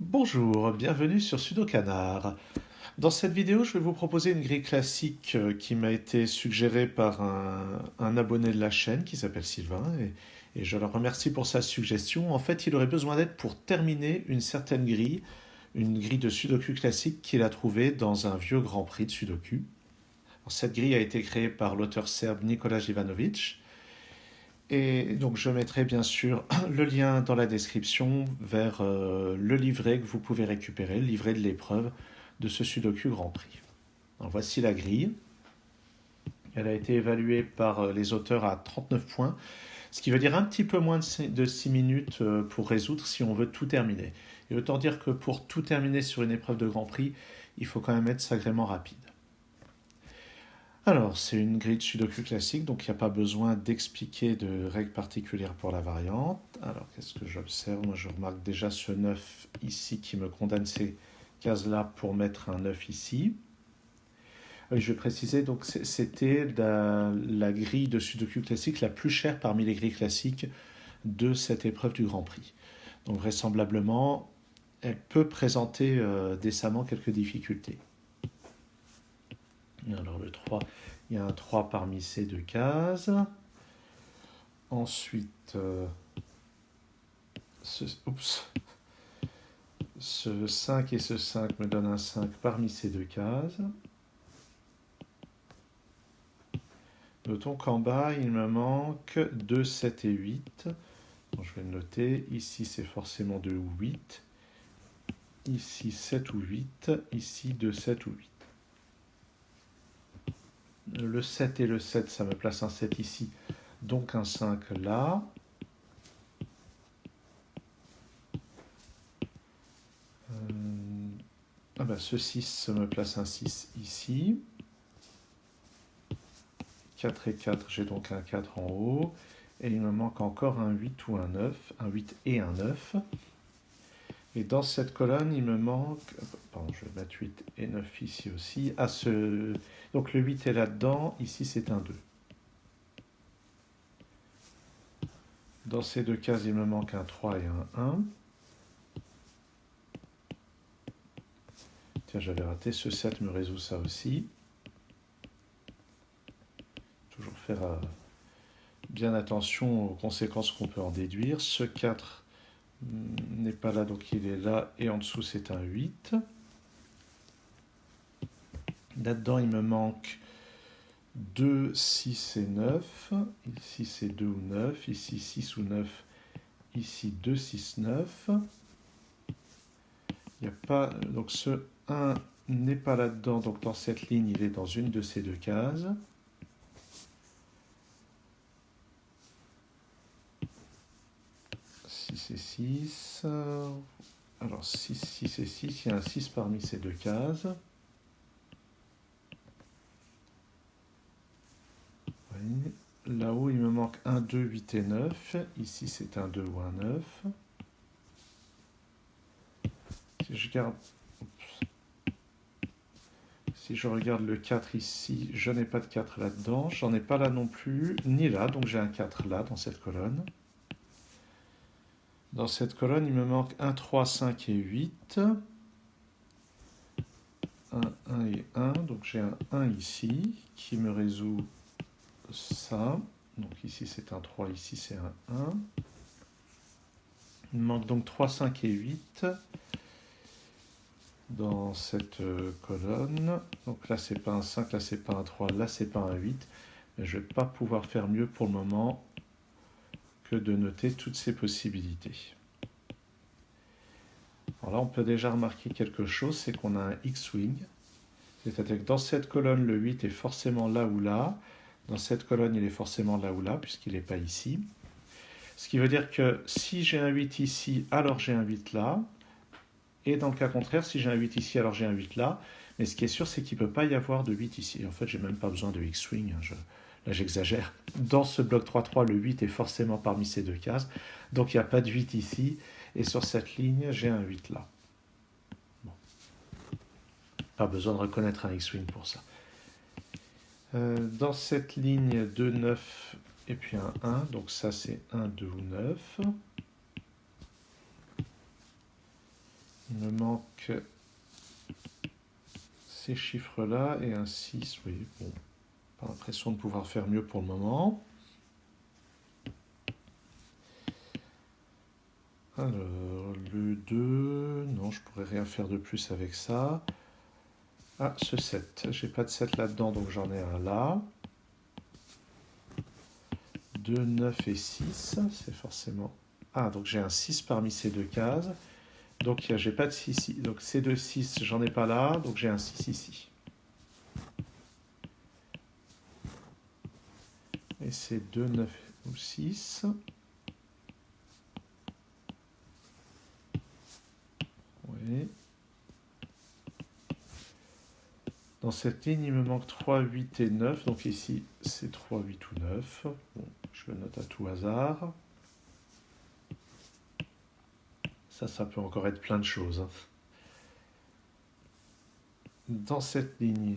Bonjour, bienvenue sur Sudokanar. Dans cette vidéo, je vais vous proposer une grille classique qui m'a été suggérée par un abonné de la chaîne qui s'appelle Sylvain et je le remercie pour sa suggestion. En fait, il aurait besoin d'aide pour terminer une certaine grille, une grille de Sudoku classique qu'il a trouvée dans un vieux Grand Prix de Sudoku. Alors, cette grille a été créée par l'auteur serbe Nikola Ivanovic. Et donc je mettrai bien sûr le lien dans la description vers le livret que vous pouvez récupérer, le livret de l'épreuve de ce Sudoku Grand Prix. Alors voici la grille. Elle a été évaluée par les auteurs à 39 points, ce qui veut dire un petit peu moins de 6 minutes pour résoudre si on veut tout terminer. Et autant dire que pour tout terminer sur une épreuve de Grand Prix, il faut quand même être sacrément rapide. Alors, c'est une grille de Sudoku classique, donc il n'y a pas besoin d'expliquer de règles particulières pour la variante. Alors, qu'est-ce que j'observe? Moi, je remarque déjà ce 9 ici qui me condamne ces cases-là pour mettre un 9 ici. Oui, je vais préciser, donc c'était la grille de Sudoku classique la plus chère parmi les grilles classiques de cette épreuve du Grand Prix. Donc, vraisemblablement, elle peut présenter décemment quelques difficultés. Alors le 3, il y a un 3 parmi ces deux cases. Ensuite, ce 5 et ce 5 me donnent un 5 parmi ces deux cases. Notons qu'en bas, il me manque 2, 7 et 8. Donc, je vais le noter. Ici, c'est forcément 2 ou 8. Ici, 7 ou 8. Ici, 2, 7 ou 8. Le 7 et le 7, ça me place un 7 ici, donc un 5 là. Ce 6 ça me place un 6 ici. 4 et 4, j'ai donc un 4 en haut. Et il me manque encore un 8 ou un 9, un 8 et un 9. Et dans cette colonne, il me manque... Pardon, je vais mettre 8 et 9 ici aussi. Donc le 8 est là-dedans, ici c'est un 2. Dans ces deux cases, il me manque un 3 et un 1. Tiens, j'avais raté, ce 7 me résout ça aussi. Toujours faire bien attention aux conséquences qu'on peut en déduire. Ce 4 n'est pas là, donc il est là, et en dessous c'est un 8. Là-dedans, il me manque 2, 6 et 9. Ici, c'est 2 ou 9. Ici, 6 ou 9. Ici, 2, 6, 9. Il n'y a pas... Donc, ce 1 n'est pas là-dedans. Donc, dans cette ligne, il est dans une de ces deux cases. Et 6. Alors 6, 6 et 6, il y a un 6 parmi ces deux cases. Oui. Là-haut, il me manque 1, 2, 8 et 9. Ici, c'est un 2 ou un 9. Si je regarde le 4 ici, je n'ai pas de 4 là-dedans. J'en ai pas là non plus, ni là. Donc j'ai un 4 là, dans cette colonne. Dans cette colonne, il me manque 1, 3, 5 et 8. 1, 1 et 1. Donc j'ai un 1 ici qui me résout ça. Donc ici c'est un 3, ici c'est un 1. Il me manque donc 3, 5 et 8 dans cette colonne. Donc là c'est pas un 5, là c'est pas un 3, là c'est pas un 8. Mais je ne vais pas pouvoir faire mieux pour le moment que de noter toutes ces possibilités. Alors là, on peut déjà remarquer quelque chose, c'est qu'on a un X-wing. C'est-à-dire que dans cette colonne, le 8 est forcément là ou là. Dans cette colonne, il est forcément là ou là, puisqu'il n'est pas ici. Ce qui veut dire que si j'ai un 8 ici, alors j'ai un 8 là. Et dans le cas contraire, si j'ai un 8 ici, alors j'ai un 8 là. Mais ce qui est sûr, c'est qu'il ne peut pas y avoir de 8 ici. En fait, j'ai même pas besoin de X-wing. Là, j'exagère. Dans ce bloc 3-3, le 8 est forcément parmi ces deux cases. Donc, il n'y a pas de 8 ici. Et sur cette ligne, j'ai un 8 là. Bon. Pas besoin de reconnaître un X-wing pour ça. Dans cette ligne, 2, 9 et puis un 1. Donc ça, c'est 1, 2 ou 9. Il me manque ces chiffres-là et un 6. Oui, bon, pas l'impression de pouvoir faire mieux pour le moment. Alors, le 2, non, je pourrais rien faire de plus avec ça. Ah, ce 7, j'ai pas de 7 là-dedans, donc j'en ai un là. 2, 9 et 6, c'est forcément... Ah, donc j'ai un 6 parmi ces deux cases. Donc j'ai pas de 6 ici. Donc ces deux 6, j'en ai pas là, donc j'ai un 6 ici. Et c'est 2, 9 ou 6. Oui. Dans cette ligne, il me manque 3, 8 et 9. Donc ici, c'est 3, 8 ou 9. Bon, je le note à tout hasard. Ça peut encore être plein de choses. Dans cette ligne,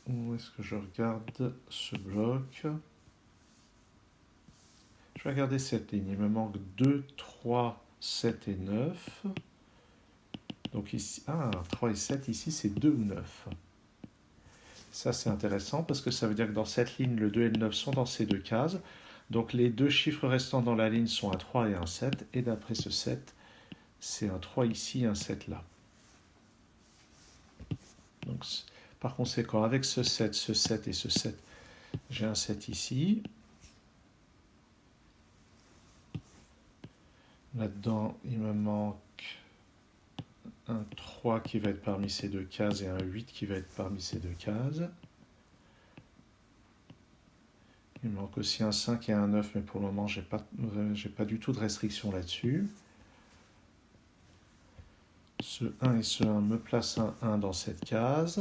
où est-ce que je regarde ce bloc? Je vais regarder cette ligne. Il me manque 2, 3, 7 et 9. Donc ici, 3 et 7, ici c'est 2 ou 9. Ça c'est intéressant parce que ça veut dire que dans cette ligne, le 2 et le 9 sont dans ces deux cases. Donc les deux chiffres restants dans la ligne sont un 3 et un 7. Et d'après ce 7, c'est un 3 ici et un 7 là. Donc, par conséquent, avec ce 7 et ce 7, j'ai un 7 ici. Là-dedans, il me manque un 3 qui va être parmi ces deux cases et un 8 qui va être parmi ces deux cases. Il me manque aussi un 5 et un 9, mais pour le moment, j'ai pas du tout de restriction là-dessus. Ce 1 et ce 1 me placent un 1 dans cette case.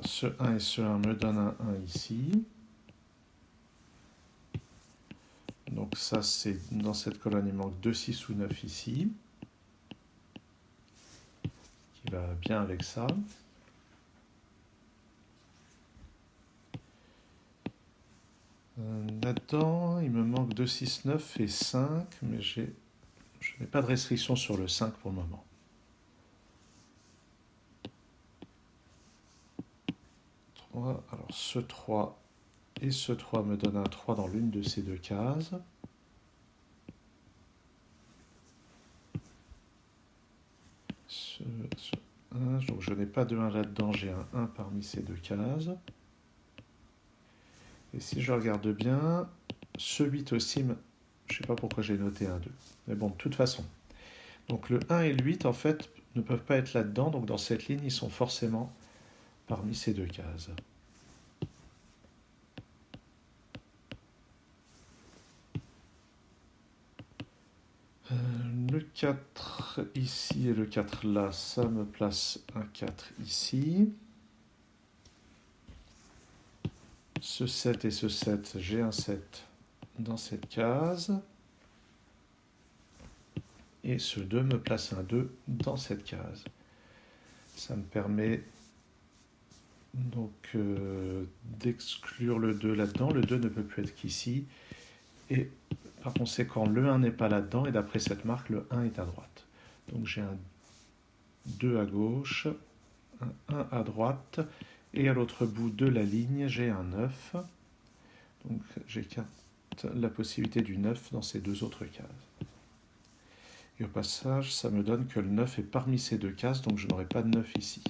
Ce 1 et ce 1 me donnent un 1 ici. Donc ça, c'est dans cette colonne, il manque 2, 6 ou 9 ici. Qui va bien avec ça. Là-dedans, il me manque 2, 6, 9 et 5, mais je n'ai pas de restriction sur le 5 pour le moment. Alors ce 3 et ce 3 me donnent un 3 dans l'une de ces deux cases. Ce 1, donc je n'ai pas de 1 là-dedans, j'ai un 1 parmi ces deux cases. Et si je regarde bien, ce 8 aussi, je ne sais pas pourquoi j'ai noté un 2. Mais bon, de toute façon. Donc le 1 et le 8, en fait, ne peuvent pas être là-dedans. Donc dans cette ligne, ils sont forcément parmi ces deux cases. Le 4 ici et le 4 là, ça me place un 4 ici. Ce 7 et ce 7, j'ai un 7 dans cette case. Et ce 2 me place un 2 dans cette case. Ça me permet donc d'exclure le 2 là-dedans. Le 2 ne peut plus être qu'ici. Et par conséquent, le 1 n'est pas là-dedans. Et d'après cette marque, le 1 est à droite. Donc j'ai un 2 à gauche, un 1 à droite. Et à l'autre bout de la ligne, j'ai un 9. Donc j'écarte la possibilité du 9 dans ces deux autres cases. Et au passage, ça me donne que le 9 est parmi ces deux cases, donc je n'aurai pas de 9 ici.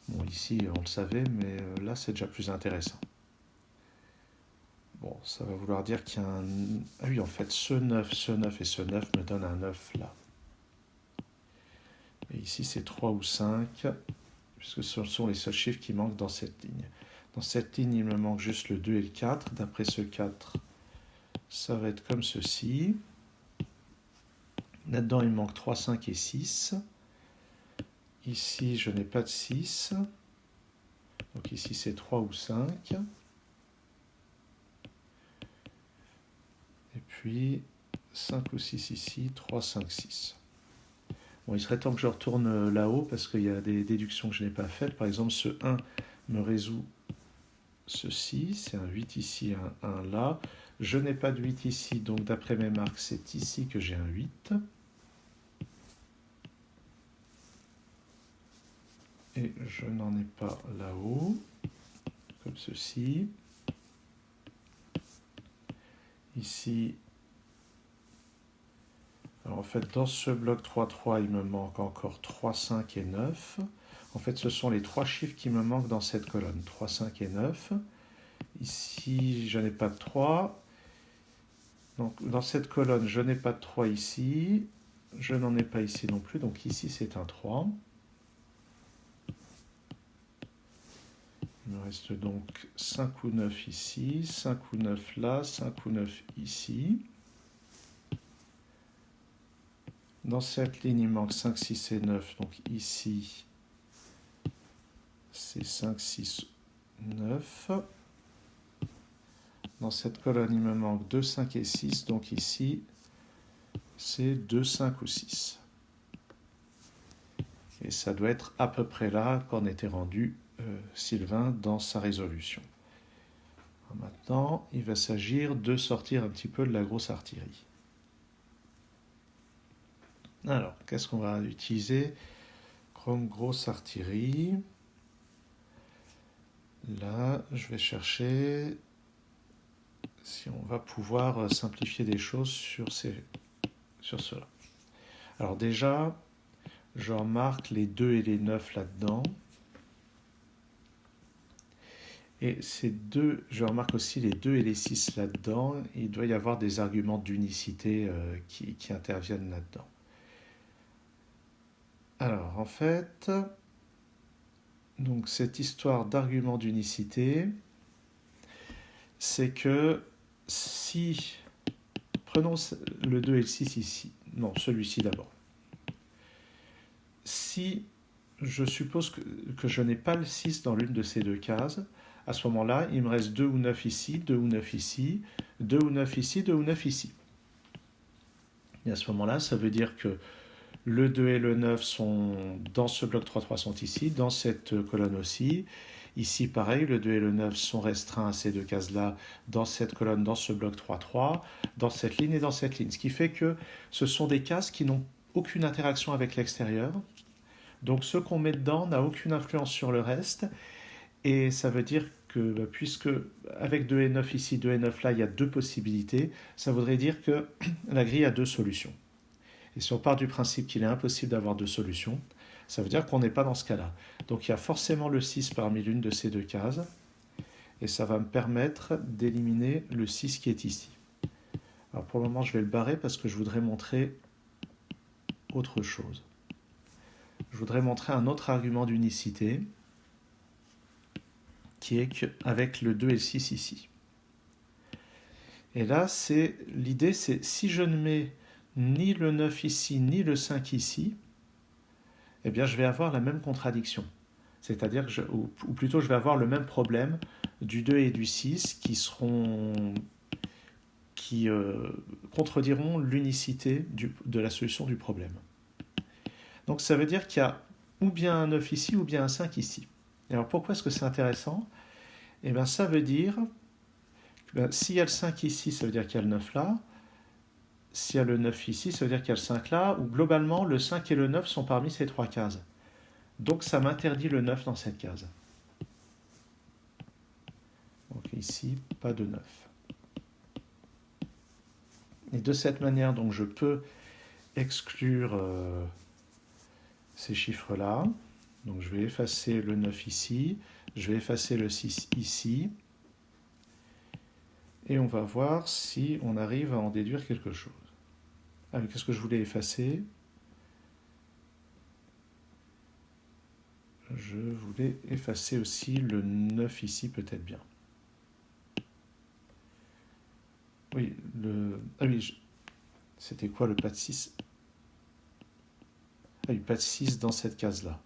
Bon, ici, on le savait, mais là, c'est déjà plus intéressant. Bon, ça va vouloir dire qu'il y a un... Ah oui, en fait, ce 9 et ce 9 me donnent un 9 là. Et ici, c'est 3 ou 5, puisque ce sont les seuls chiffres qui manquent dans cette ligne. Dans cette ligne, il me manque juste le 2 et le 4. D'après ce 4, ça va être comme ceci. Là-dedans, il me manque 3, 5 et 6. Ici, je n'ai pas de 6. Donc ici, c'est 3 ou 5. Et puis, 5 ou 6 ici, 3, 5, 6. Bon, il serait temps que je retourne là-haut parce qu'il y a des déductions que je n'ai pas faites. Par exemple, ce 1 me résout ceci. C'est un 8 ici, un 1 là. Je n'ai pas de 8 ici, donc d'après mes marques, c'est ici que j'ai un 8. Et je n'en ai pas là-haut, comme ceci. Ici, alors en fait, dans ce bloc 3-3, il me manque encore 3, 5 et 9. En fait, ce sont les 3 chiffres qui me manquent dans cette colonne, 3, 5 et 9. Ici, je n'ai pas de 3. Donc, dans cette colonne, je n'ai pas de 3 ici. Je n'en ai pas ici non plus, donc ici, c'est un 3. Il me reste donc 5 ou 9 ici, 5 ou 9 là, 5 ou 9 ici. Dans cette ligne, il manque 5, 6 et 9. Donc ici, c'est 5, 6, 9. Dans cette colonne, il me manque 2, 5 et 6. Donc ici, c'est 2, 5 ou 6. Et ça doit être à peu près là qu'en était rendu Sylvain dans sa résolution. Maintenant, il va s'agir de sortir un petit peu de la grosse artillerie. Alors, qu'est-ce qu'on va utiliser comme grosse artillerie? Là, je vais chercher si on va pouvoir simplifier des choses sur cela. Alors déjà, je remarque les 2 et les 9 là-dedans. Et ces deux, je remarque aussi les 2 et les 6 là-dedans. Il doit y avoir des arguments d'unicité qui interviennent là-dedans. Alors, en fait, donc cette histoire d'argument d'unicité, c'est que si, prenons le 2 et le 6 ici, non, celui-ci d'abord. Si je suppose que je n'ai pas le 6 dans l'une de ces deux cases, à ce moment-là, il me reste 2 ou 9 ici, 2 ou 9 ici, 2 ou 9 ici, 2 ou 9 ici. Et à ce moment-là, ça veut dire que le 2 et le 9 sont dans ce bloc 3-3 sont ici, dans cette colonne aussi. Ici, pareil, le 2 et le 9 sont restreints à ces deux cases-là, dans cette colonne, dans ce bloc 3-3, dans cette ligne et dans cette ligne. Ce qui fait que ce sont des cases qui n'ont aucune interaction avec l'extérieur. Donc ce qu'on met dedans n'a aucune influence sur le reste. Et ça veut dire que, puisque avec 2 et 9 ici, 2 et 9 là, il y a deux possibilités, ça voudrait dire que la grille a deux solutions. Et si on part du principe qu'il est impossible d'avoir deux solutions, ça veut dire qu'on n'est pas dans ce cas-là. Donc il y a forcément le 6 parmi l'une de ces deux cases, et ça va me permettre d'éliminer le 6 qui est ici. Alors pour le moment, je vais le barrer parce que je voudrais montrer autre chose. Je voudrais montrer un autre argument d'unicité, qui est qu'avec le 2 et le 6 ici. Et là, l'idée, c'est si je ne mets ni le 9 ici, ni le 5 ici, eh bien, je vais avoir la même contradiction. C'est-à-dire que, ou plutôt, je vais avoir le même problème du 2 et du 6 qui contrediront l'unicité de la solution du problème. Donc, ça veut dire qu'il y a ou bien un 9 ici, ou bien un 5 ici. Et alors, pourquoi est-ce que c'est intéressant? Eh bien, ça veut dire que s'il y a le 5 ici, ça veut dire qu'il y a le 9 là. S'il y a le 9 ici, ça veut dire qu'il y a le 5 là, ou globalement, le 5 et le 9 sont parmi ces trois cases. Donc ça m'interdit le 9 dans cette case. Donc ici, pas de 9. Et de cette manière, donc, je peux exclure ces chiffres-là. Donc je vais effacer le 9 ici, je vais effacer le 6 ici, et on va voir si on arrive à en déduire quelque chose. Ah, mais qu'est-ce que je voulais effacer? Je voulais effacer aussi le 9 ici, peut-être bien. Oui, ah oui, c'était quoi le pas de 6? Ah oui, pas de 6 dans cette case-là.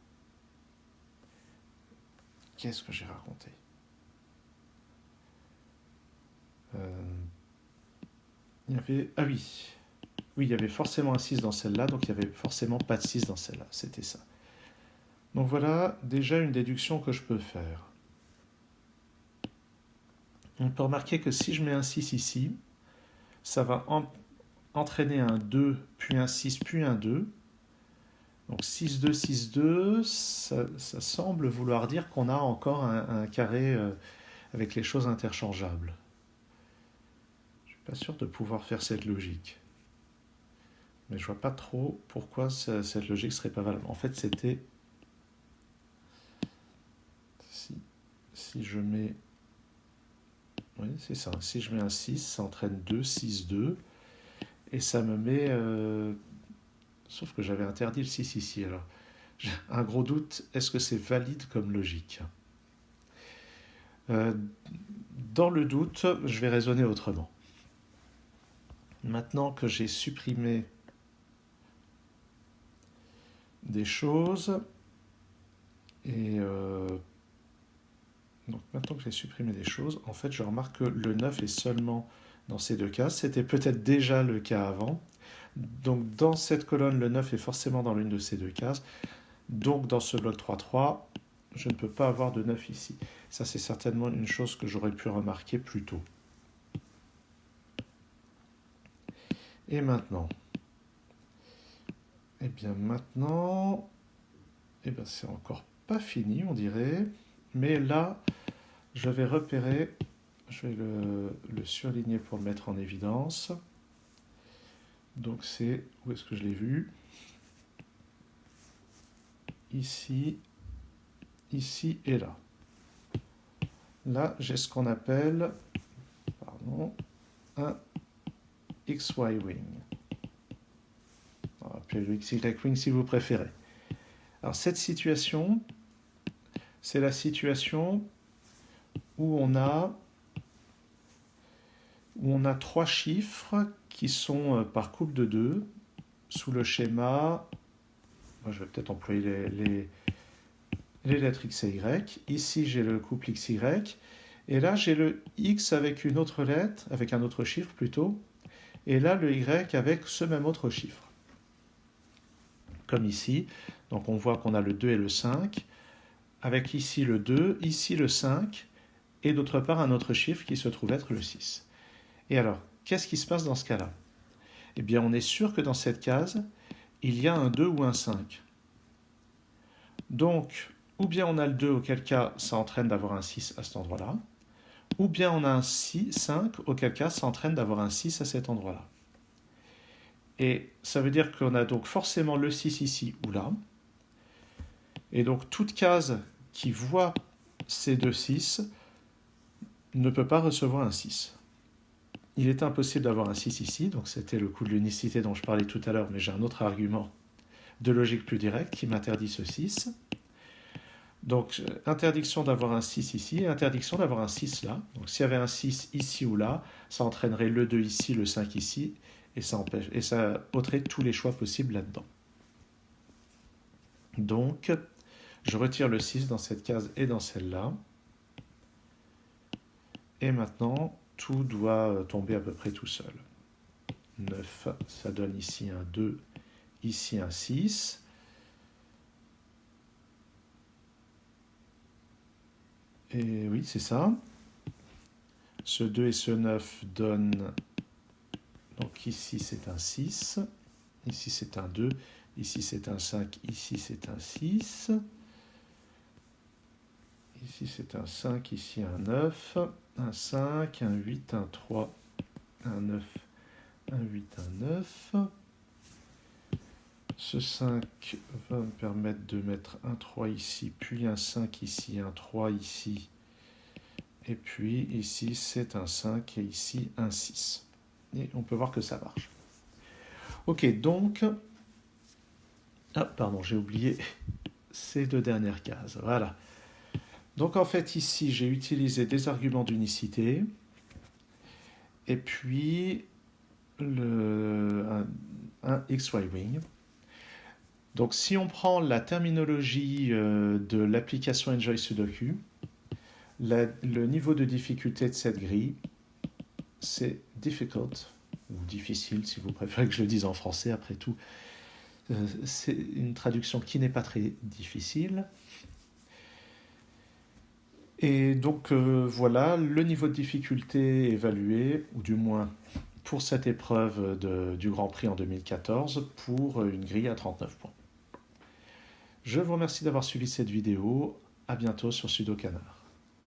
Qu'est-ce que j'ai raconté? Il y avait... Ah oui. Oui, il y avait forcément un 6 dans celle-là, donc il n'y avait forcément pas de 6 dans celle-là. C'était ça. Donc voilà déjà une déduction que je peux faire. On peut remarquer que si je mets un 6 ici, ça va entraîner un 2, puis un 6, puis un 2. Donc 6, 2, 6, 2, ça semble vouloir dire qu'on a encore un carré avec les choses interchangeables. Je ne suis pas sûr de pouvoir faire cette logique. Mais je vois pas trop pourquoi cette logique serait pas valable. En fait, c'était... Si je mets... Oui, c'est ça. Si je mets un 6, ça entraîne 2, 6, 2. Et ça me met... Sauf que j'avais interdit le 6 ici. Alors, j'ai un gros doute. Est-ce que c'est valide comme logique? Dans le doute, je vais raisonner autrement. Maintenant que j'ai supprimé des choses, et donc maintenant que j'ai supprimé des choses, en fait je remarque que le 9 est seulement dans ces deux cases. C'était peut-être déjà le cas avant. Donc dans cette colonne, le 9 est forcément dans l'une de ces deux cases. Donc dans ce bloc 3-3, je ne peux pas avoir de 9 ici. Ça c'est certainement une chose que j'aurais pu remarquer plus tôt. Et maintenant, eh bien maintenant, eh bien c'est encore pas fini on dirait, mais là je vais repérer, je vais le surligner pour le mettre en évidence. Donc c'est, où est-ce que je l'ai vu? Ici, ici et là. Là j'ai ce qu'on appelle, pardon, un XY wing. On va appeler le XY wing si vous préférez. Alors cette situation, c'est la situation où on a trois chiffres qui sont par couple de 2 sous le schéma. Moi, je vais peut-être employer les lettres X et Y. Ici, j'ai le couple XY. Et là, j'ai le X avec une autre lettre, avec un autre chiffre plutôt. Et là, le Y avec ce même autre chiffre. Comme ici. Donc, on voit qu'on a le 2 et le 5. Avec ici le 2, ici le 5. Et d'autre part, un autre chiffre qui se trouve être le 6. Et alors, qu'est-ce qui se passe dans ce cas-là? Eh bien, on est sûr que dans cette case, il y a un 2 ou un 5. Donc, ou bien on a le 2, auquel cas ça entraîne d'avoir un 6 à cet endroit-là, ou bien on a un 5, auquel cas ça entraîne d'avoir un 6 à cet endroit-là. Et ça veut dire qu'on a donc forcément le 6 ici ou là. Et donc, toute case qui voit ces deux 6 ne peut pas recevoir un 6. Il est impossible d'avoir un 6 ici, donc c'était le coup de l'unicité dont je parlais tout à l'heure, mais j'ai un autre argument de logique plus directe qui m'interdit ce 6. Donc, interdiction d'avoir un 6 ici et interdiction d'avoir un 6 là. Donc, s'il y avait un 6 ici ou là, ça entraînerait le 2 ici, le 5 ici, et ça ôterait tous les choix possibles là-dedans. Donc, je retire le 6 dans cette case et dans celle-là. Et maintenant, tout doit tomber à peu près tout seul. 9, ça donne ici un 2, ici un 6. Et oui, c'est ça. Ce 2 et ce 9 donnent... Donc ici c'est un 6, ici c'est un 2, ici c'est un 5, ici c'est un 6. Ici c'est un 5, ici un 9, un 5, un 8, un 3, un 9, un 8, un 9. Ce 5 va me permettre de mettre un 3 ici, puis un 5 ici, un 3 ici. Et puis ici c'est un 5 et ici un 6. Et on peut voir que ça marche. Ok, donc... Ah, pardon, j'ai oublié ces deux dernières cases. Voilà. Donc en fait ici j'ai utilisé des arguments d'unicité et puis un XY wing. Donc si on prend la terminologie de l'application Enjoy Sudoku, le niveau de difficulté de cette grille, c'est difficult, ou difficile si vous préférez que je le dise en français après tout. C'est une traduction qui n'est pas très difficile. Et donc voilà le niveau de difficulté évalué, ou du moins pour cette épreuve du Grand Prix en 2014, pour une grille à 39 points. Je vous remercie d'avoir suivi cette vidéo. À bientôt sur Sudokanar.